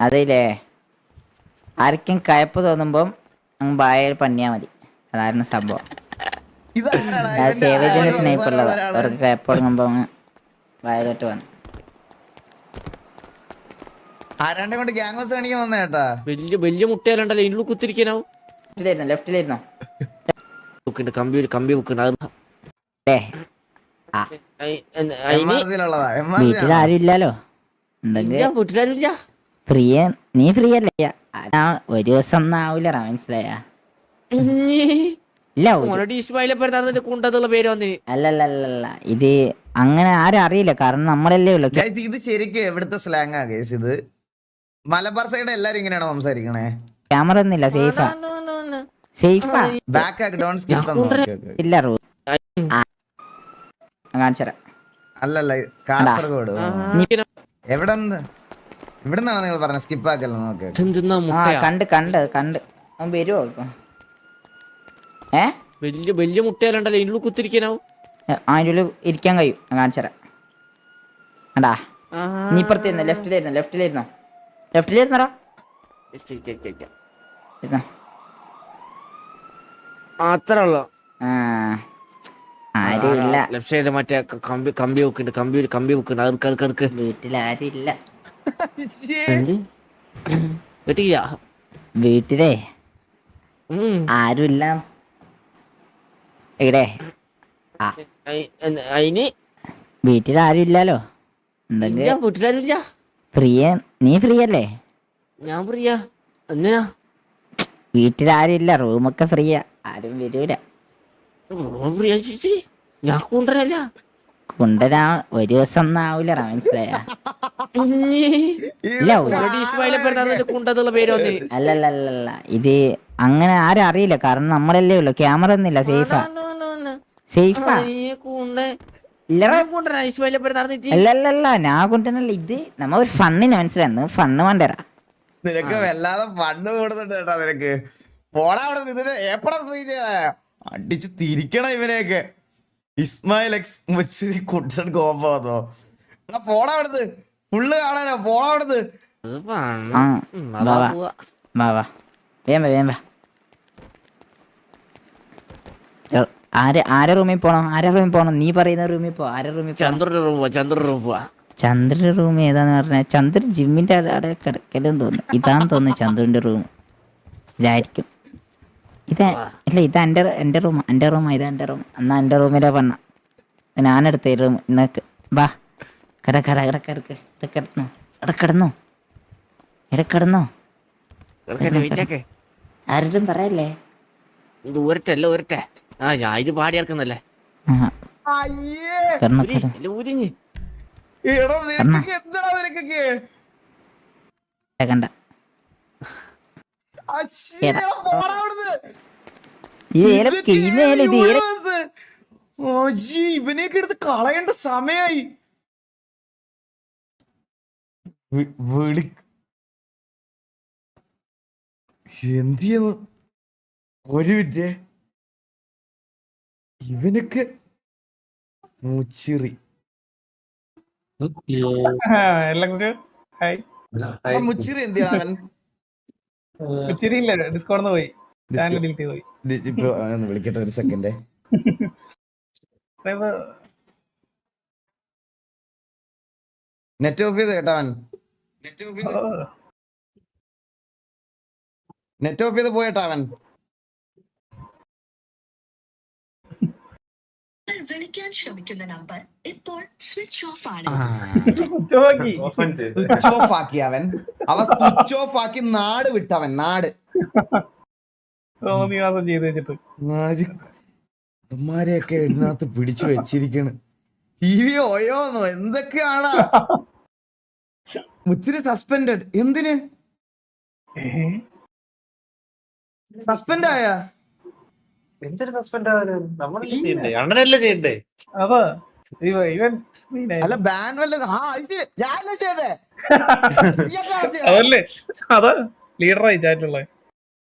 അതില്ലേ ആർക്കും കയപ്പ് തോന്നുമ്പം ബായയിൽ പണിയാ മതി. അതായിരുന്നു സംഭവം. സേവേജിന്റെ സ്നേഹിപ്പ് ഉള്ളതാ. അവർക്ക് കയപ്പ് തുടങ്ങുമ്പോ വായലോട്ട് വന്നു. ആരാണ്ടെ കൊണ്ട് ഗ്യാങ്സ് കാണിക്കാൻ വന്ന ചേട്ടാ. വലിയ മുട്ടയിലുണ്ടല്ലോ ഇതിനുള്ളിൽ കുത്തിരിക്കാനാവും. ലെഫ്റ്റിലിരുന്നോ കമ്പി വെക്കുന്നുണ്ട്. വീട്ടിൽ ആരും ഇല്ലല്ലോ. വീട്ടിലാരുമില്ല. നീ ഫ്രീ അല്ലേ? ഒരു ദിവസം ഒന്നും ആവൂല. മനസ്സിലായ? ഇല്ല കുണ്ടെന്നുള്ള പേര് വന്ന്. അല്ലല്ല ഇത് അങ്ങനെ ആരും അറിയില്ല. കാരണം നമ്മളല്ലേ ഉള്ളു. ഇത് ശരിക്കും എവിടുത്തെ സ്ലാങ് ആ ഗൈസ്? ഇത് മലബാർ സൈഡ് എല്ലാരും ഇങ്ങനെയാണോ സംസാരിക്കണേ? ക്യാമറ ഒന്നുമില്ല. സേഫാ. ബാക്ക് ആക്ക്, ഡോണ്ട് സ്കിപ്പ്. ഇല്ല കാണിച്ചറ. അല്ലല്ല കാസർഗോഡ്. എവിടെന്നാണ് നിങ്ങൾ പറഞ്ഞ സ്കിപ്പ് ആക്കല്ലോ? നോക്ക്. കണ്ട് വരുമോ? വലിയ മുട്ടയിലുണ്ടല്ലോ ഇതിനുള്ളിൽ കുത്തിരിക്കാനാവും. അതിൻ്റെ ഉള്ളിൽ ഇരിക്കാൻ കഴിയും. കാണിച്ചറ. അടാ നീ ഇപ്പുറത്തിരുന്നോ? ലെഫ്റ്റിലിരുന്നോടാ. അത്ര ഉള്ളു. ആരുമില്ല. ലെഫ്റ്റ് സൈഡ് മറ്റേ കമ്പി വെക്കുന്നുണ്ട്. അതൊക്കെ വീട്ടിലാരുമില്ല. കേട്ടില്ല. വീട്ടിലേ ആരുമില്ല. ഇവിടെ അതിന് വീട്ടിലാരും ഇല്ലല്ലോ. വീട്ടിലാരുമില്ല. നീ ഫ്രീ അല്ലേ? ഞാൻ ഫ്രീയാ. എന്തിനാ? വീട്ടിലാരും ഇല്ല. റൂമൊക്കെ ഫ്രീയാ. ആരും വരൂല. ഞാൻ കൊണ്ടുവരല്ല. കൊണ്ടുവരാ ഒരു ദിവസം ഒന്നും ആവൂല. മനസ്സിലായ? കുണ്ടെന്നുള്ള പേര് വന്ന്. അല്ലല്ല ഇത് അങ്ങനെ ആരും അറിയില്ല. കാരണം നമ്മളല്ലേ ഉള്ളു. ക്യാമറ ഒന്നുമില്ല. സേഫാ. അല്ലല്ല ഞാൻ കൊണ്ടുവന്നല്ല. ഇത് നമ്മ ഒരു ഫണ്ണിന്. മനസ്സിലായിരുന്നു? ഫണ്ണ് വേണ്ടരാ. നിനക്ക് വല്ലാതെ ഫണ്ട് കൊടുത്തിട്ട് കേട്ടാ നിനക്ക്. പോടാ അവിടെ നിന്ന് എപ്പടാ ഫ്രീ ചെയ്യാ. അടിച്ച് തിരിക്കണം ഇവനെയൊക്കെ. ഇസ്മായിൽ എക്സ് മുച്ചിരി കുട്ടൻ കോമ്പോ വന്നോ? പോടാ അവിടുന്ന്. ഫുള്ള് കാണാനോ? പോടാ അവിടുന്ന്. വേമ്പ ആരെ റൂമിൽ പോണം? നീ പറയുന്ന റൂമിൽ പോ. ആരെ റൂമിൽ? ചന്ദ്രന്റെ റൂം ഏതാന്ന് പറഞ്ഞ? ചന്ദ്രൻ ജിമ്മിന്റെ അവിടെ കിടക്കലും തോന്നുന്നു. ഇതാന്ന് തോന്നുന്നു ചന്ദ്രന്റെ റൂം. ഇതായിരിക്കും. ഇത് എന്റെ റൂം. ഇതാ എന്റെ റൂം. എന്നാ എന്റെ റൂമിലാ പറഞ്ഞ ഞാനെടുത്ത റൂം. ഇന്നക്ക് വാ. കിടന്നോ. ആരോടും പറയല്ലേ. ഊരട്ടെ. ഞാൻ ഇത് പാടി ഇറക്കുന്നല്ലേ. കണ്ട ഇവനെയൊക്കെ എടുത്ത് കളയേണ്ട സമയായി. എന്ത് ചെയ്യുന്നു? ഒരു വിദ്യ ഇവനൊക്കെ മുച്ചിറി. മുച്ചിറി എന്ത് ചെയ്യണം? വിളിക്കട്ടെ ഒരു സെക്കൻഡ്. നെറ്റ് ഓഫ് ചെയ്ത് കേട്ടവൻ. നെറ്റ് ഓഫ് ചെയ്ത് പോയേട്ടാവൻ. വിളിക്കാൻ ശ്രമിക്കുന്ന നമ്പർ ഇപ്പോൾ സ്വിച്ച് ഓഫ് ആണ്. സ്വിച്ച് ഓഫ് ആക്കി അവൻ സ്വിച്ച് ഓഫ് ആക്കി നാട് വിട്ടവൻ. അമ്മമാരെയൊക്കെ ഇതിനകത്ത് പിടിച്ചു വെച്ചിരിക്കണ്. TV ഓയോന്നോ എന്തൊക്കെയാണ്. മുച്ചിരി സസ്പെൻഡഡ്. എന്തിന് സസ്പെൻഡ് ആയ? എന്തൊരു സസ്പെൻഡ് അണ്ണനല്ലേ ചെയ്യണ്ടേ? അല്ല ബാൻ വല്ല ലീഡറായി ചാറ്റുള്ള